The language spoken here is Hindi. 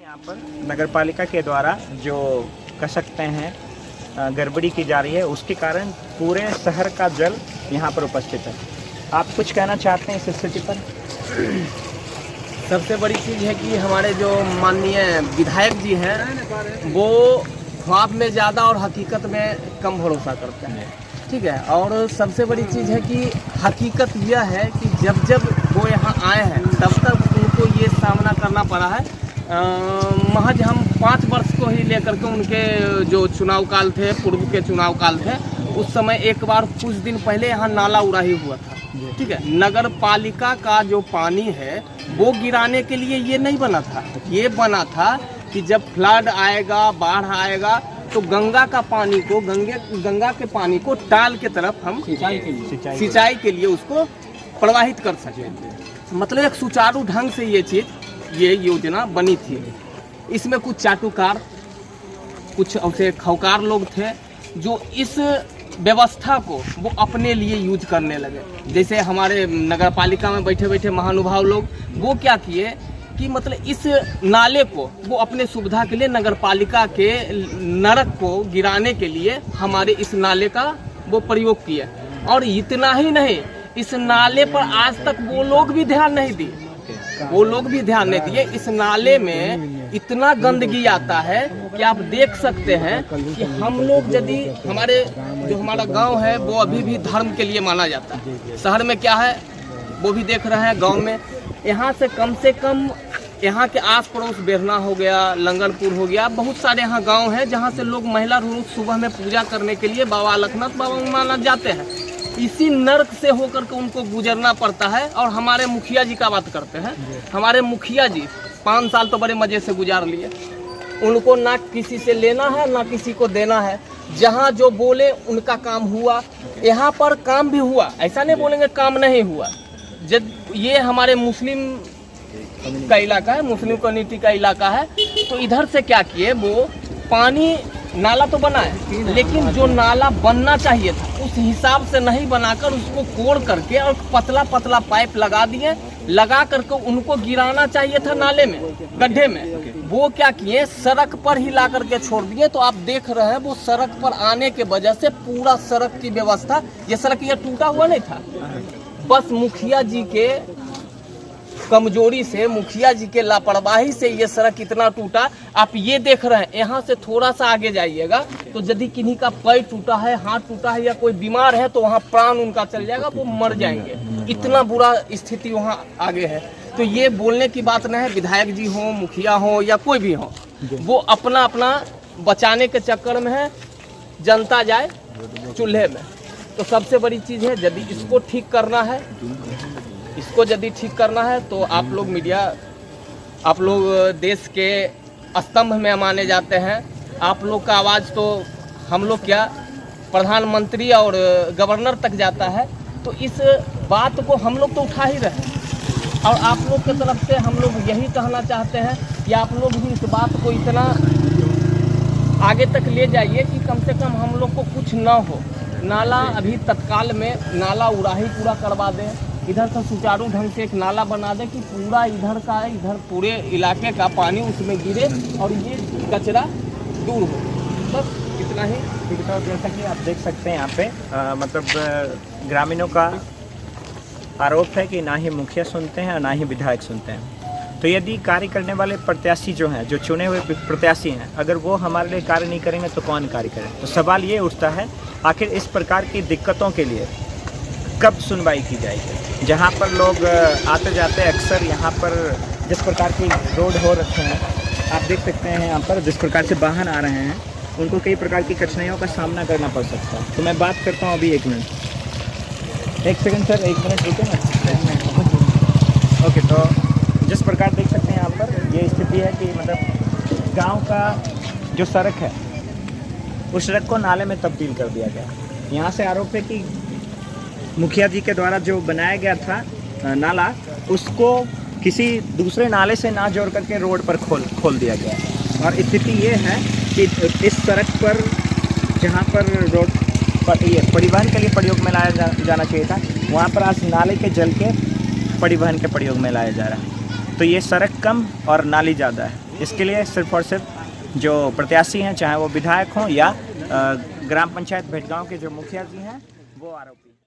यहाँ पर नगर पालिका के द्वारा जो कह सकते हैं गड़बड़ी की जा रही है, उसके कारण पूरे शहर का जल यहाँ पर उपस्थित है। आप कुछ कहना चाहते हैं इस स्थिति पर? सबसे बड़ी चीज़ है कि हमारे जो माननीय विधायक जी हैं वो ख्वाब में ज़्यादा और हकीकत में कम भरोसा करते हैं, ठीक है। और सबसे बड़ी चीज़ है कि हकीकत यह है कि जब जब वो यहाँ आए हैं तब तक उनको ये सामना करना पड़ा है। महज हम 5 वर्ष को ही लेकर के उनके जो चुनाव काल थे, पूर्व के चुनाव काल थे, उस समय एक बार कुछ दिन पहले यहाँ नाला उड़ाही हुआ था, ठीक है। नगर पालिका का जो पानी है वो गिराने के लिए ये नहीं बना था। ये बना था कि जब फ्लड आएगा, बाढ़ आएगा, तो गंगा का पानी को गंगा के पानी को टाल के तरफ हम सिंचाई के लिए उसको प्रवाहित कर सकें। मतलब एक सुचारू ढंग से ये योजना बनी थी। इसमें कुछ चाटुकार, कुछ ऐसे खौकार लोग थे जो इस व्यवस्था को वो अपने लिए यूज करने लगे। जैसे हमारे नगर पालिका में बैठे बैठे महानुभाव लोग वो क्या किए कि मतलब इस नाले को वो अपने सुविधा के लिए नगर पालिका के नरक को गिराने के लिए हमारे इस नाले का वो प्रयोग किए। और इतना ही नहीं, इस नाले पर आज तक वो लोग भी ध्यान नहीं दिए। इस नाले में इतना गंदगी आता है कि आप देख सकते हैं कि हम लोग यदि हमारा गांव है वो अभी भी धर्म के लिए माना जाता है। शहर में क्या है वो भी देख रहे हैं। गांव में यहाँ से कम यहाँ के आस पड़ोस बेरना हो गया, लंगरपुर हो गया, बहुत सारे यहाँ गांव हैं जहाँ से लोग महिला रोज सुबह में पूजा करने के लिए बाबा अलखनाथ बाबा माना जाते हैं। इसी नर्क से होकर के उनको गुजरना पड़ता है। और हमारे मुखिया जी का बात करते हैं, हमारे मुखिया जी 5 साल तो बड़े मज़े से गुजार लिए। उनको ना किसी से लेना है ना किसी को देना है। जहाँ जो बोले उनका काम हुआ। यहाँ पर काम भी हुआ, ऐसा नहीं बोलेंगे काम नहीं हुआ। जब ये हमारे मुस्लिम का इलाका है, मुस्लिम कम्युनिटी का इलाका है, तो इधर से क्या किए, वो पानी नाला तो बना है लेकिन जो नाला बनना चाहिए था उस हिसाब से नहीं बनाकर उसको कोड़ करके और पतला पतला पाइप लगा दिए। लगा करके उनको गिराना चाहिए था नाले में, गड्ढे में। वो क्या किए, सड़क पर ही ला करके छोड़ दिए। तो आप देख रहे हैं वो सड़क पर आने के वजह से पूरा सड़क की व्यवस्था, ये सड़क ये टूटा हुआ नहीं था, बस मुखिया जी के कमजोरी से, मुखिया जी के लापरवाही से ये सड़क इतना टूटा। आप ये देख रहे हैं। यहाँ से थोड़ा सा आगे जाइएगा तो यदि किन्हीं का पैर टूटा है, हाथ टूटा है या कोई बीमार है तो वहाँ प्राण उनका चल जाएगा, वो मर जाएंगे। इतना बुरा स्थिति वहाँ आगे है। तो ये बोलने की बात नहीं है। विधायक जी हो, मुखिया हो या कोई भी हो, वो अपना अपना बचाने के चक्कर में है, जनता जाए चूल्हे में। तो सबसे बड़ी चीज़ है, यदि इसको ठीक करना है तो आप लोग मीडिया, आप लोग देश के स्तंभ में माने जाते हैं। आप लोग का आवाज़ तो हम लोग क्या, प्रधानमंत्री और गवर्नर तक जाता है। तो इस बात को हम लोग तो उठा ही रहे हैं। और आप लोग की तरफ से हम लोग यही कहना चाहते हैं कि आप लोग भी इस बात को इतना आगे तक ले जाइए कि कम से कम हम लोग को कुछ ना हो। नाला अभी तत्काल में नाला उड़ाही पूरा करवा दें, इधर से सुचारू ढंग से एक नाला बना दे कि पूरा इधर पूरे इलाके का पानी उसमें गिरे और ये कचरा दूर हो। बस इतना ही। तो जैसा कि आप देख सकते हैं यहाँ पे मतलब ग्रामीणों का आरोप है कि ना ही मुखिया सुनते हैं और ना ही विधायक सुनते हैं। तो यदि कार्य करने वाले प्रत्याशी जो हैं, जो चुने हुए प्रत्याशी हैं, अगर वो हमारे लिए कार्य नहीं करेंगे तो कौन कार्य करें? तो सवाल ये उठता है, आखिर इस प्रकार की दिक्कतों के लिए कब सुनवाई की जाएगी? जहाँ पर लोग आते जाते अक्सर, यहाँ पर जिस प्रकार की रोड हो रखे हैं, आप देख सकते हैं यहाँ पर जिस प्रकार से वाहन आ रहे हैं, उनको कई प्रकार की कठिनाइयों का सामना करना पड़ सकता है। तो मैं बात करता हूँ अभी 1 मिनट, 1 सेकंड सर, 1 मिनट रुके ना। ओके, तो जिस प्रकार देख सकते हैं यहाँ पर ये स्थिति है कि मतलब गाँव का जो सड़क है उस सड़क को नाले में तब्दील कर दिया गया। यहाँ से आरोप है कि मुखिया जी के द्वारा जो बनाया गया था नाला, उसको किसी दूसरे नाले से ना जोड़ करके रोड पर खोल दिया गया। और स्थिति ये है कि इस सड़क पर जहाँ पर रोड पर ये परिवहन के लिए प्रयोग में लाया जाना चाहिए था, वहाँ पर आज नाले के जल के परिवहन के प्रयोग में लाया जा रहा है। तो ये सड़क कम और नाली ज़्यादा है। इसके लिए सिर्फ और सिर्फ जो प्रत्याशी हैं, चाहे वो विधायक हों या ग्राम पंचायत भेटगांव के जो मुखिया जी हैं, वो आरोपी।